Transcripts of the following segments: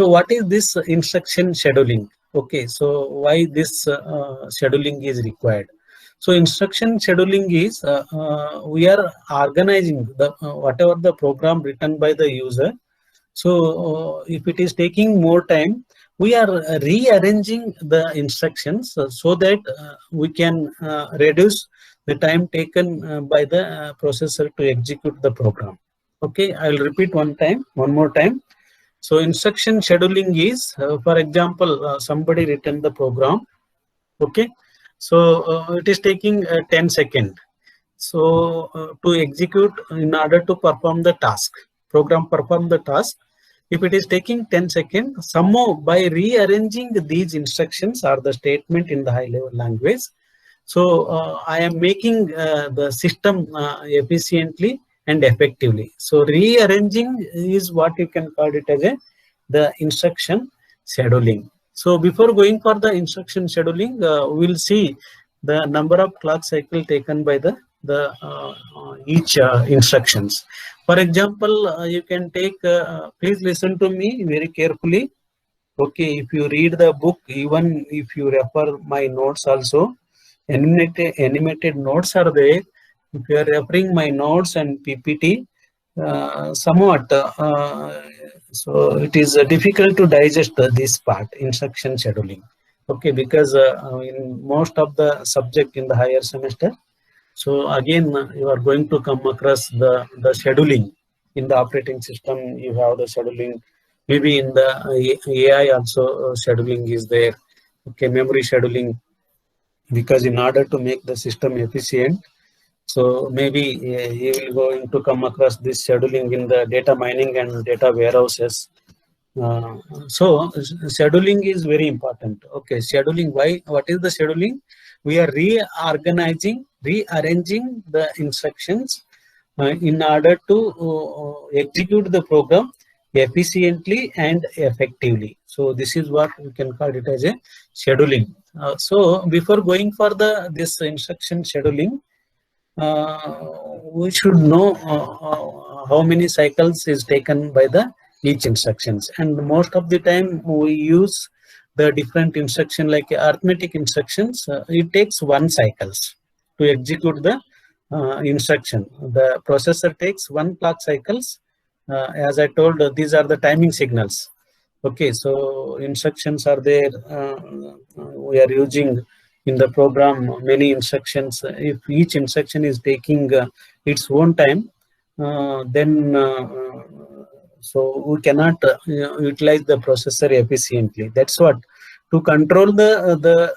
So what is this instruction scheduling? Okay, so why this scheduling is required? So instruction scheduling is we are organizing the whatever the program written by the user. So if it is taking more time, we are rearranging the instructions so that we can reduce the time taken by the processor to execute the program. Okay, I will repeat one more time. So instruction scheduling is, for example, somebody written the program. Okay, so it is taking 10 seconds. So to execute in order to perform the task, program perform the task. If it is taking 10 seconds, somehow by rearranging these instructions or the statement in the high level language, so I am making the system efficiently and effectively. So rearranging is what you can call it as the instruction scheduling. So before going for the instruction scheduling, we'll see the number of clock cycle taken by the each instructions. For example, you can take. Please listen to me very carefully. Okay, if you read the book, even if you refer my notes also, animated notes are there. If you are referring my notes and PPT, somewhat, so it is difficult to digest this part, instruction scheduling. Okay, because in most of the subject in the higher semester, so again, you are going to come across the scheduling in the operating system. You have the scheduling. Maybe in the AI also scheduling is there. Okay, memory scheduling, because in order to make the system efficient, so maybe you will going to come across this scheduling in the data mining and data warehouses. Uh, so scheduling is very important. Okay, scheduling. Why? What is the scheduling? We are rearranging the instructions in order to execute the program efficiently and effectively. So this is what we can call it as a scheduling. So before going for the this instruction scheduling, we should know how many cycles is taken by the each instructions, and most of the time we use the different instruction like arithmetic instructions. It takes 1 cycles to execute the instruction. The processor takes 1 clock cycles. As I told, these are the timing signals. Okay, so instructions are there. We are using in the program many instructions. If each instruction is taking its own time, then so we cannot utilize the processor efficiently. That's what, to control the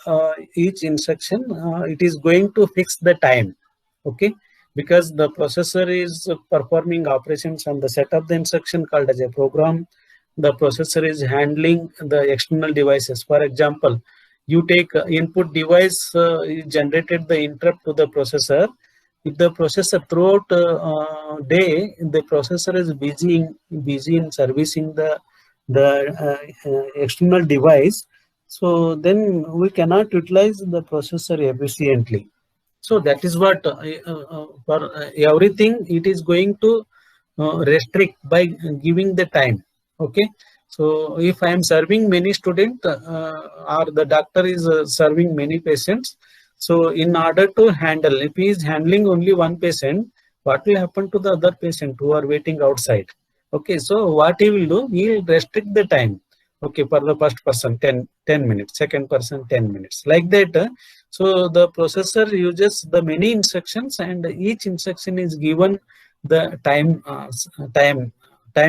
each instruction, it is going to fix the time. Okay, because the processor is performing operations on the set of the instruction called as a program. The processor is handling the external devices. For example, you take input device generated the interrupt to the processor. If the processor throughout day, the processor is busy in servicing the external device, so then we cannot utilize the processor efficiently. So that is what for everything it is going to restrict by giving the time. Okay, so if I am serving many students or the doctor is serving many patients, so in order to handle, if he is handling only one patient, what will happen to the other patient who are waiting outside? Okay, so what he will do, he will restrict the time. Okay, for the first person 10 minutes, second person 10 minutes, like that. So the processor uses the many instructions, and each instruction is given the time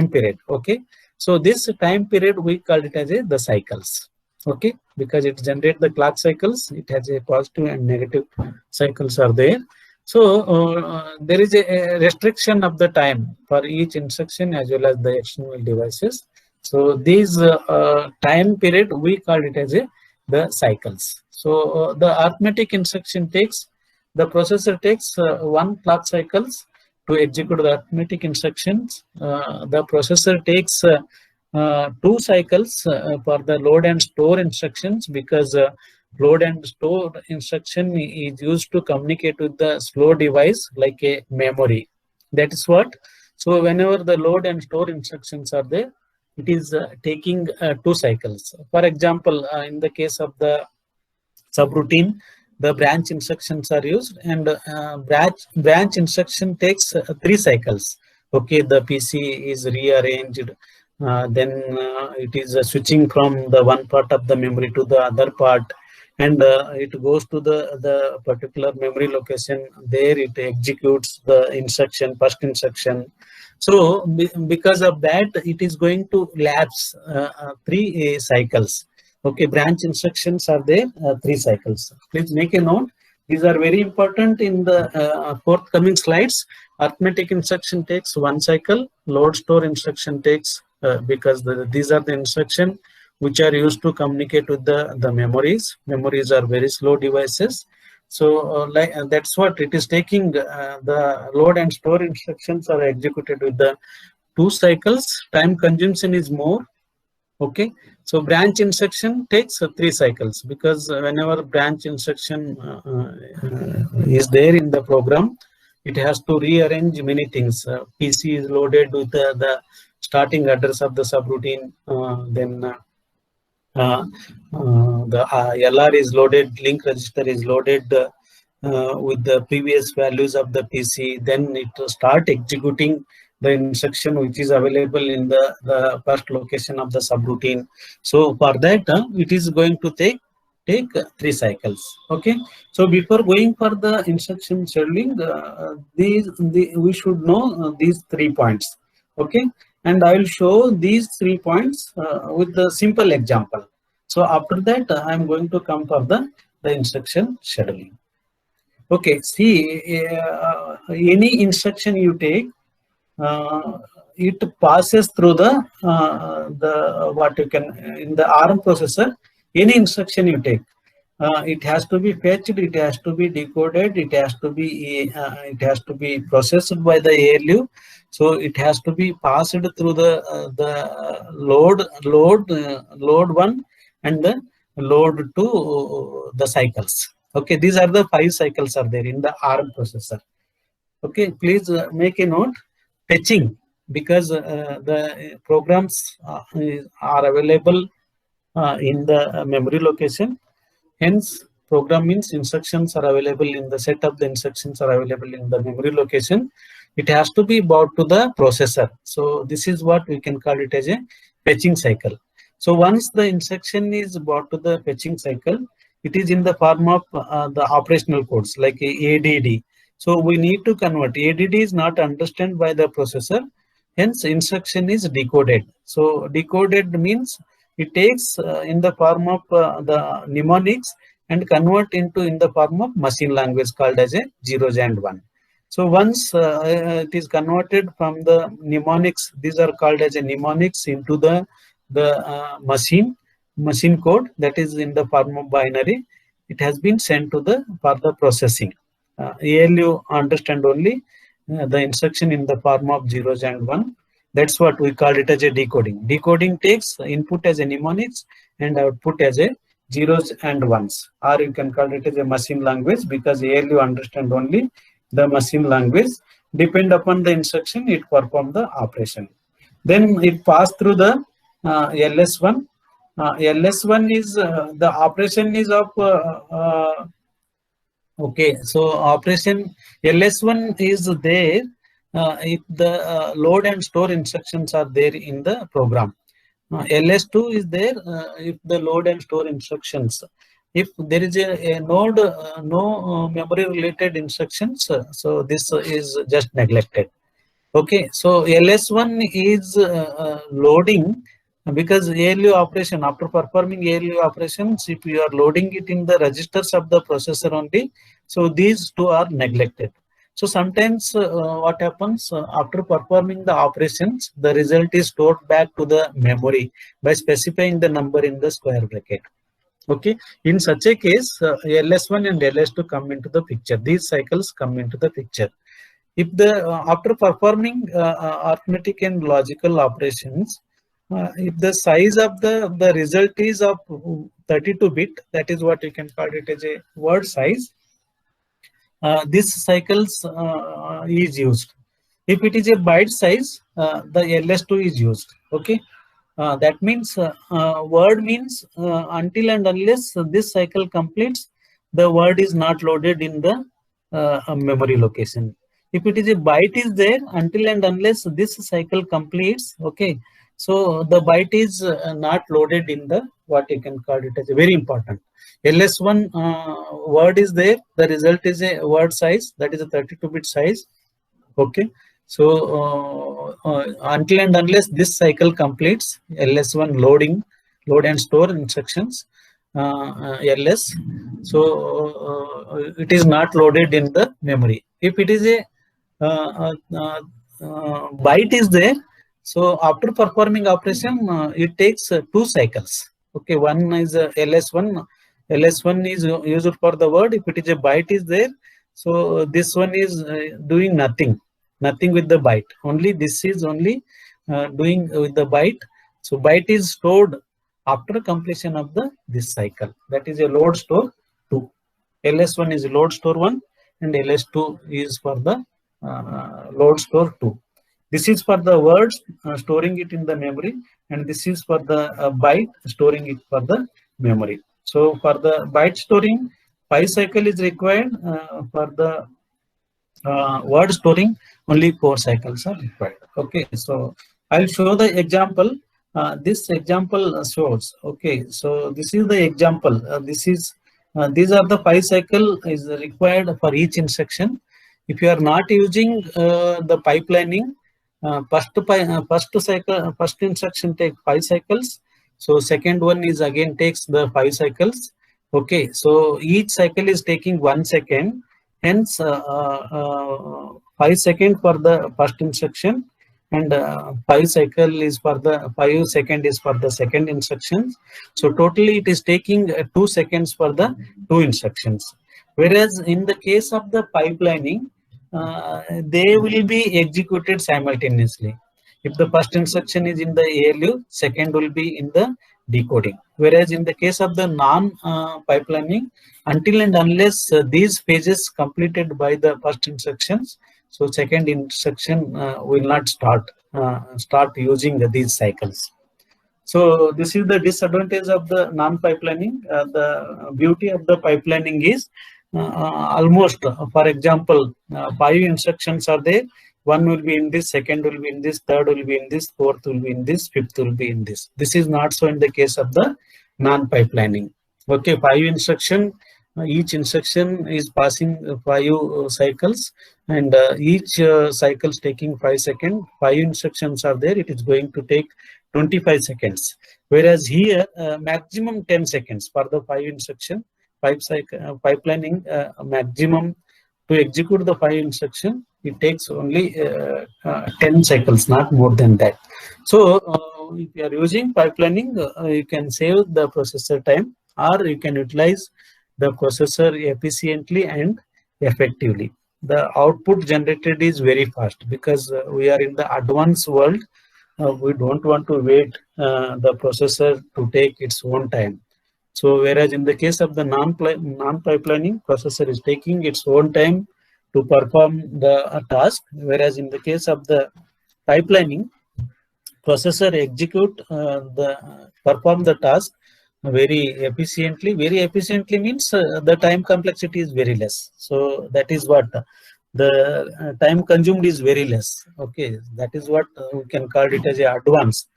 period. Okay, so this time period we call it as the cycles. Okay, because it generates the clock cycles. It has a positive and negative cycles are there. So there is a restriction of the time for each instruction as well as the external devices. So these time period we call it as the cycles. So the arithmetic instruction takes, the processor takes 1 clock cycles to execute the arithmetic instructions. The processor takes 2 cycles for the load and store instructions, because load and store instruction is used to communicate with the slow device like a memory. That is what. So whenever the load and store instructions are there, it is taking 2 cycles. For example, in the case of the subroutine, the branch instructions are used, and branch instruction takes 3 cycles. Okay, the PC is rearranged, then it is switching from the one part of the memory to the other part, and it goes to the particular memory location. There it executes the instruction, first instruction. So because of that, it is going to lapse 3 cycles. Okay, branch instructions are there, 3 cycles. Please make a note. These are very important in the forthcoming slides. Arithmetic instruction takes 1 cycle. Load store instruction takes, because these are the instruction which are used to communicate with the memories. Memories are very slow devices. So that's what it is taking. The load and store instructions are executed with the 2 cycles. Time consumption is more. Okay, so branch instruction takes 3 cycles, because whenever branch instruction is there in the program, it has to rearrange many things. PC is loaded with the starting address of the subroutine, then the LR is loaded, link register is loaded with the previous values of the PC. Then it start executing the instruction which is available in the first location of the subroutine. So for that, it is going to take 3 cycles. Okay, so before going for the instruction scheduling, we should know these 3 points. Okay, and I will show these 3 points with the simple example. So after that, I am going to come for the instruction scheduling. Okay, see, any instruction you take, it passes through the what you can in the ARM processor. Any instruction you take, it has to be fetched, it has to be decoded, it has to be processed by the ALU. So it has to be passed through the load 1 and the load 2 the cycles. Okay, these are the 5 cycles are there in the ARM processor. Okay, please make a note. Fetching, because the programs are available in the memory location. Hence, program means instructions are available in the set of the instructions are available in the memory location. It has to be brought to the processor. So this is what we can call it as a fetching cycle. So once the instruction is brought to the fetching cycle, it is in the form of the operational codes like ADD. So we need to convert. ADD is not understood by the processor. Hence, instruction is decoded. So decoded means it takes in the form of the mnemonics and convert into in the form of machine language called as a zeros and one. So once it is converted from the mnemonics, these are called as a mnemonics into the machine code, that is in the form of binary. It has been sent to the further processing. ALU understand only the instruction in the form of zeros and one. That's what we call it as a decoding. Decoding takes input as a mnemonics and output as a zeros and ones, or you can call it as a machine language, because ALU understand only the machine language. Depend upon the instruction, it perform the operation. Then it pass through the LS1. LS1 is the operation is of okay, so operation LS1 is there if the load and store instructions are there in the program. LS2 is there if the load and store instructions. If there is a node, no memory related instructions, so this is just neglected. Okay, so LS1 is loading, because ALU operation, after performing ALU operations, if you are loading it in the registers of the processor only, so these two are neglected. So sometimes what happens after performing the operations, the result is stored back to the memory by specifying the number in the square bracket. Okay, in such a case, LS1 and LS2 come into the picture. These cycles come into the picture. If the after performing arithmetic and logical operations, if the size of the result is of 32-bit, that is what you can call it as a word size, this cycles is used. If it is a byte size, the LS2 is used. Okay, That means word means until and unless this cycle completes, the word is not loaded in the memory location. If it is a byte is there, until and unless this cycle completes, okay, so the byte is not loaded in the, what you can call it as a, very important. LS1 word is there, the result is a word size, that is a 32-bit size. Okay, so until and unless this cycle completes, LS1 load and store instructions, LS, so it is not loaded in the memory. If it is a byte is there, so after performing operation, it takes 2 cycles. Okay, one is LS1. LS1 is used for the word. If it is a byte is there, so this one is doing nothing with the byte. Only this is only doing with the byte. So byte is stored after completion of the this cycle. That is a load store 2. LS1 is load store 1 and LS2 is for the load store 2. This is for the words storing it in the memory, and this is for the byte storing it for the memory. So for the byte storing, 5 cycle is required. For the word storing, only 4 cycles are required. Okay, so I'll show the example. This example shows. Okay, so this is the example. These are the 5 cycle is required for each instruction. If you are not using the pipelining, first instruction take 5 cycles. So second one is again takes the 5 cycles. Okay, so each cycle is taking 1 second. Hence, 5 seconds for the first instruction, and 5 cycle is for the 5 second is for the second instructions. So totally it is taking 2 seconds for the 2 instructions. Whereas in the case of the pipelining, they will be executed simultaneously. If the first instruction is in the ALU, second will be in the decoding. Whereas in the case of the non-pipelining, until and unless these phases completed by the first instructions, so second instruction will not start using these cycles. So this is the disadvantage of the non-pipelining. The beauty of the pipelining is almost, for example, 5 instructions are there. One will be in this, second will be in this, third will be in this, fourth will be in this, fifth will be in this. This is not so in the case of the non-pipelining. Okay, 5 instruction, each instruction is passing 5 cycles, and each cycle is taking 5 seconds. 5 instructions are there, it is going to take 25 seconds. Whereas here, maximum 10 seconds for the 5 instruction, pipelining maximum to execute the 5 instruction, it takes only 10 cycles, not more than that. So if you are using pipelining, you can save the processor time, or you can utilize the processor efficiently and effectively. The output generated is very fast because we are in the advanced world. We don't want to wait the processor to take its own time. So whereas in the case of the non-pipelining, processor is taking its own time to perform the task, whereas in the case of the pipelining, processor perform the task very efficiently. Very efficiently means the time complexity is very less. So that is what the time consumed is very less. Okay, that is what we can call it as a advanced.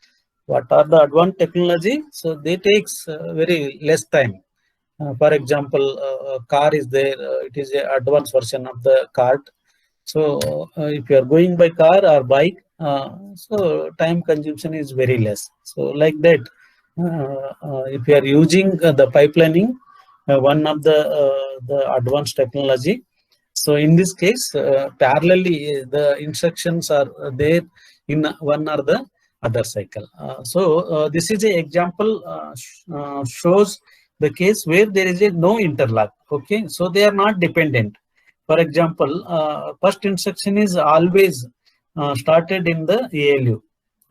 What are the advanced technology? So they takes very less time. For example, car is there. It is a advanced version of the cart. So if you are going by car or bike, so time consumption is very less. So like that, if you are using the pipelining, one of the advanced technology. So in this case, parallelly the instructions are there in one or the other cycle. So this is a example shows the case where there is a no interlock. Okay, so they are not dependent. For example, first instruction is always started in the ALU.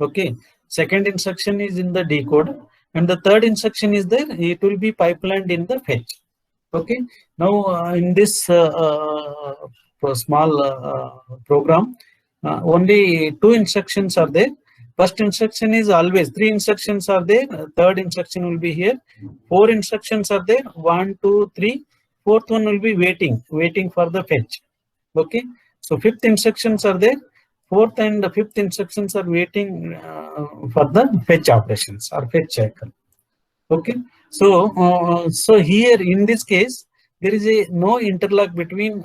Okay, second instruction is in the decode, and the third instruction is there. It will be pipelined in the fetch. Okay, now in this small program, only 2 instructions are there. First instruction is always 3 instructions are there. Third instruction will be here. 4 instructions are there. 1, 2, 3. Fourth one will be waiting for the fetch. Okay. So fifth instructions are there. Fourth and the fifth instructions are waiting for the fetch operations or fetch cycle. Okay. So here in this case, there is no interlock between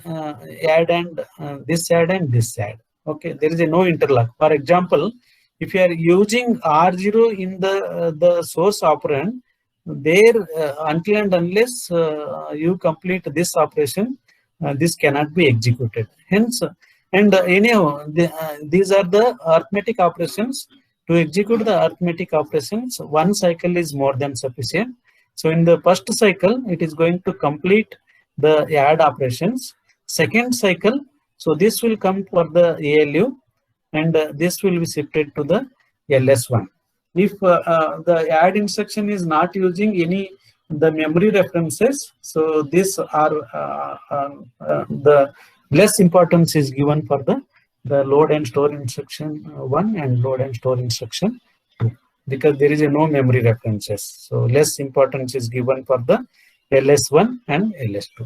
add and this add and this add. Okay. There is no interlock. For example, if you are using R0 in the source operand, there until and unless you complete this operation, this cannot be executed. Hence, and anyhow, these are the arithmetic operations. To execute the arithmetic operations, one cycle is more than sufficient. So in the first cycle, it is going to complete the add operations. Second cycle, so this will come for the ALU, and this will be shifted to the LS1. If the add instruction is not using any the memory references, so this are the less importance is given for the load and store instruction 1 and load and store instruction 2, because there is no memory references. So less importance is given for the LS1 and LS2.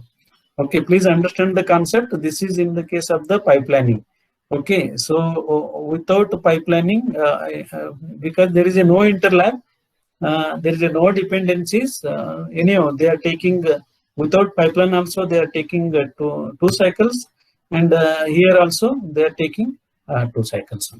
Okay, please understand the concept. This is in the case of the pipelining. Okay, so without pipelining, because there is no interlap, there is no dependencies. Anyhow, they are taking without pipeline also they are taking two cycles, and here also they are taking 2 cycles.